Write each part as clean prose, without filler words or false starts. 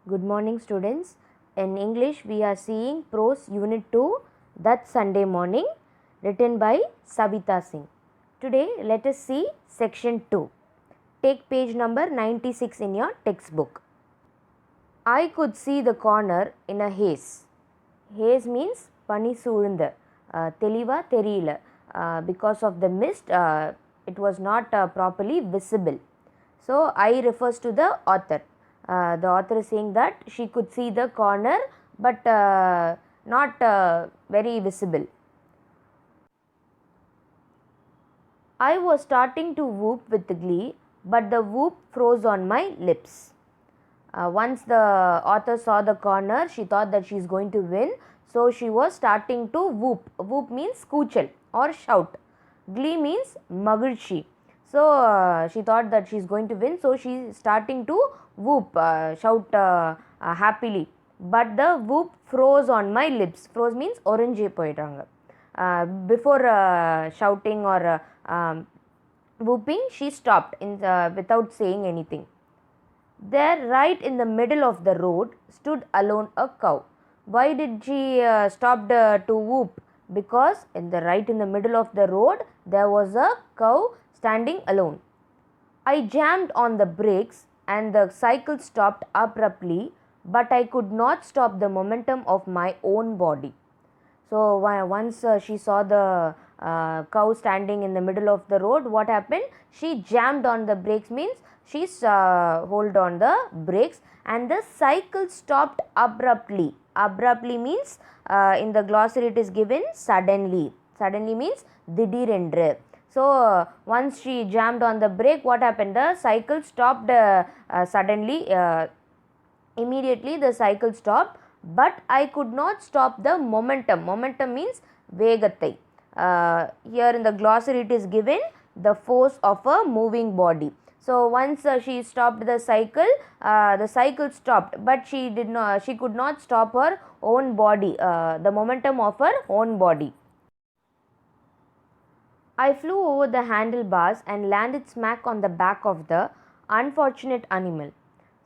Good morning, students. In English, we are seeing Prose Unit 2, That Sunday Morning, written by Savita Singh. Today, let us see Section 2. Take page number 96 in your textbook. I could see the corner in a haze. Haze means பனி சூழ்ந்த தெளிவாக தெரியல because of the mist it was not properly visible. So I refers to the author. The author is saying that she could see the corner but not very visible. I was starting to whoop with glee, but the whoop froze on my lips. Once the author saw the corner, she thought that she is going to win, so she was starting to whoop. Whoop means கூச்சல் or shout. Glee means மகிழ்ச்சி. So she thought that she is going to win, so she is starting to whoop, shout happily. But the whoop froze on my lips. Froze means orange போயிட்டாங்க. Before shouting or whooping, she stopped without saying anything. There, right in the middle of the road, stood alone a cow. Why did she stop to whoop? Because right in the middle of the road, there was a cow standing alone. I jammed on the brakes and the cycle stopped abruptly, but I could not stop the momentum of my own body. So once she saw the cow standing in the middle of the road, what happened? She jammed on the brakes means she hold on the brakes and the cycle stopped abruptly. Abruptly means in the glossary it is given suddenly. Suddenly means திடீரென்று. So once she jammed on the brake, what happened? The cycle stopped suddenly. Immediately the cycle stopped, but I could not stop the momentum. Momentum means வேகத்தை. Here in the glossary it is given the force of a moving body. So once she stopped the cycle stopped, but she could not stop her own body, the momentum of her own body. I flew over the handlebars and landed smack on the back of the unfortunate animal.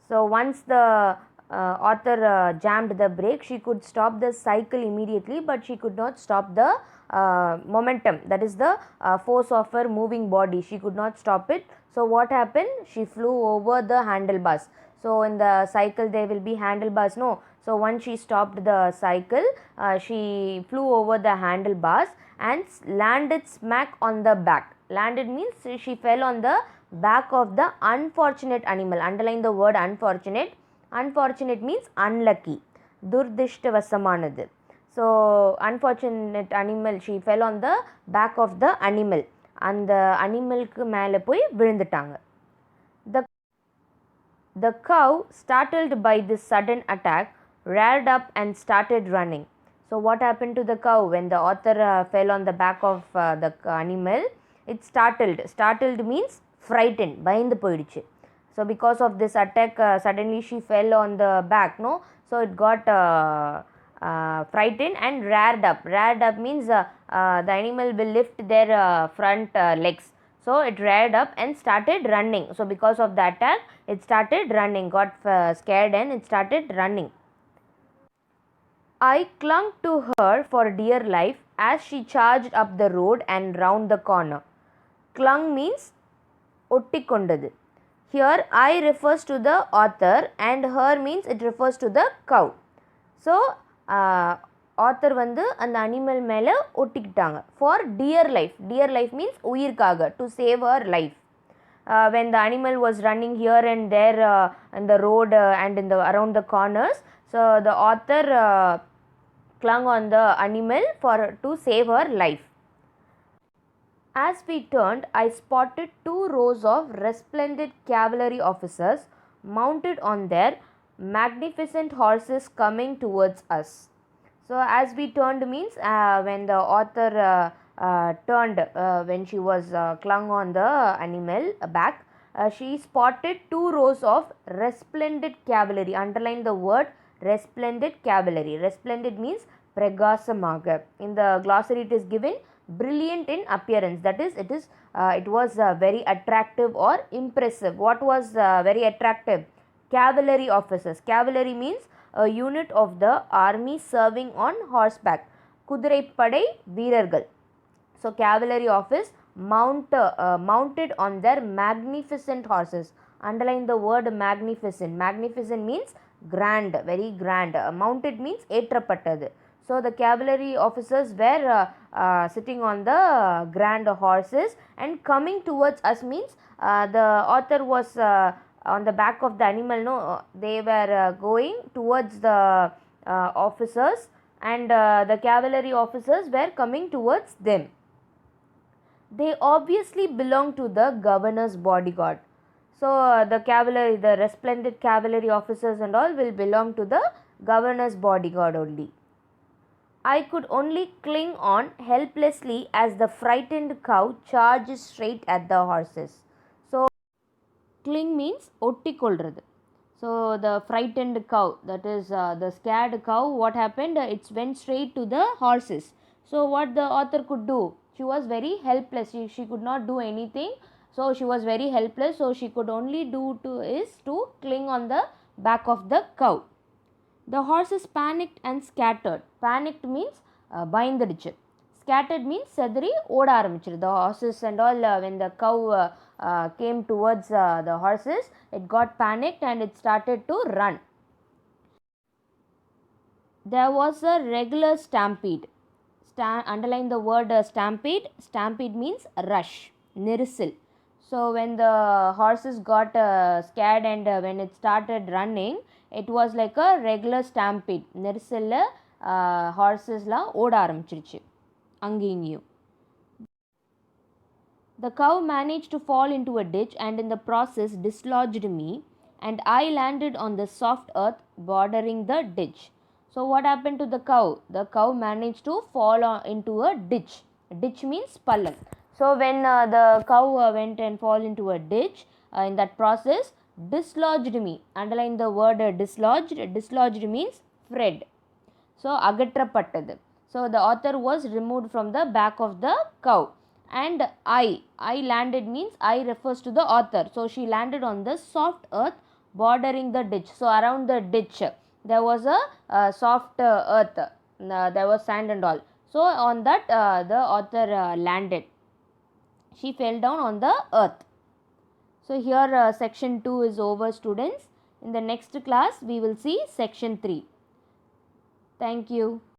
So once the author jammed the brake, she could stop the cycle immediately, but she could not stop the momentum, that is the force of her moving body. She could not stop it. So what happened? She flew over the handlebars. So in the cycle there will be handlebars, no? So once she stopped the cycle, she flew over the handlebars and landed smack on the back. Landed means she fell on the back of the unfortunate animal. Underline the word unfortunate. Unfortunate means unlucky. துர்திஷ்டவசமானது. So unfortunate animal, she fell on the back of the animal. அந்த அனிமலுக்கு மேலே போய் விழுந்துட்டாங்க. The cow, startled by this sudden attack, reared up and started running. So what happened to the cow when the author fell on the back of the animal? It startled. Startled means frightened, பயந்து போயிடுச்சு. So because of this attack, suddenly she fell on the back, no? So it got frightened and reared up. Reared up means the animal will lift their front legs. So it reared up and started running. So because of the attack, it started running, got scared and it started running. I clung to her for dear life as she charged up the road and round the corner. Clung means ஒட்டிக்கொண்டது. Here I refers to the author and her means it refers to the cow. So author வந்து அந்த animal மேலே ஒட்டிக்கிட்டாங்க for dear life. Dear life means உயிர்க்காக, to save her life. When the animal was running here and there in the road and in the around the corners, so the author clung on the animal to save her life. As we turned, I spotted 2 rows of resplendent cavalry officers mounted on their magnificent horses coming towards us. So as we turned means when the author turned, when she was clung on the animal back, she spotted 2 rows of resplendent cavalry. Underline the word resplendent cavalry. Resplendent means பிரகாசமாக. In the glossary it is given brilliant in appearance, that is it was very attractive or impressive. What was very attractive? cavalry officers. Cavalry means a unit of the army serving on horseback. குதிரைப்படை வீரர்கள். So cavalry office mounted on their magnificent horses. Underline the word magnificent. Magnificent means grand, very grand. Mounted means ஏற்றப்பட்டது. So the cavalry officers were sitting on the grand horses and coming towards us means the author was on the back of the animal. No, they were going towards the officers, and the cavalry officers were coming towards them. They obviously belong to the governor's bodyguard. So the cavalry, the resplendent cavalry officers and all will belong to the governor's bodyguard only. I could only cling on helplessly as the frightened cow charged straight at the horses. So cling means ஒட்டிக்கொள்றது. So the frightened cow, that is the scared cow, what happened? It went straight to the horses. So what the author could do? She was very helpless. She could not do anything. So she was very helpless. So she could only do to cling on the back of the cow. The horses panicked and scattered. Panicked means பயந்துடுச்சு. Scattered means செதறி ஓட ஆரம்பிச்சிரு. The horses and all, when the cow came towards the horses, it got panicked and it started to run. There was a regular stampede. Underline the word stampede. Stampede means rush, nirisil. So when the horses got scared and when it started running, it was like a regular stampede. நெரிசல்ல ஹார்சஸ்லாம் ஓட ஆரம்பிச்சிருச்சு அங்கேயும் இங்கேயும். The cow managed to fall into a ditch and in the process dislodged me, and I landed on the soft earth bordering the ditch. So what happened to the cow? The cow managed to fall into a ditch. Ditch means pallam. So when the cow went and fall into a ditch, in that process dislodged me. Underline the word dislodged. Dislodged means Fred. So agatrapattadu. So the author was removed from the back of the cow. And I landed means I refers to the author. So she landed on the soft earth bordering the ditch. So around the ditch there was a soft earth. There was sand and all. So on that the author landed. She fell down on the earth. So here section 2 is over, students. In the next class we will see section 3. Thank you.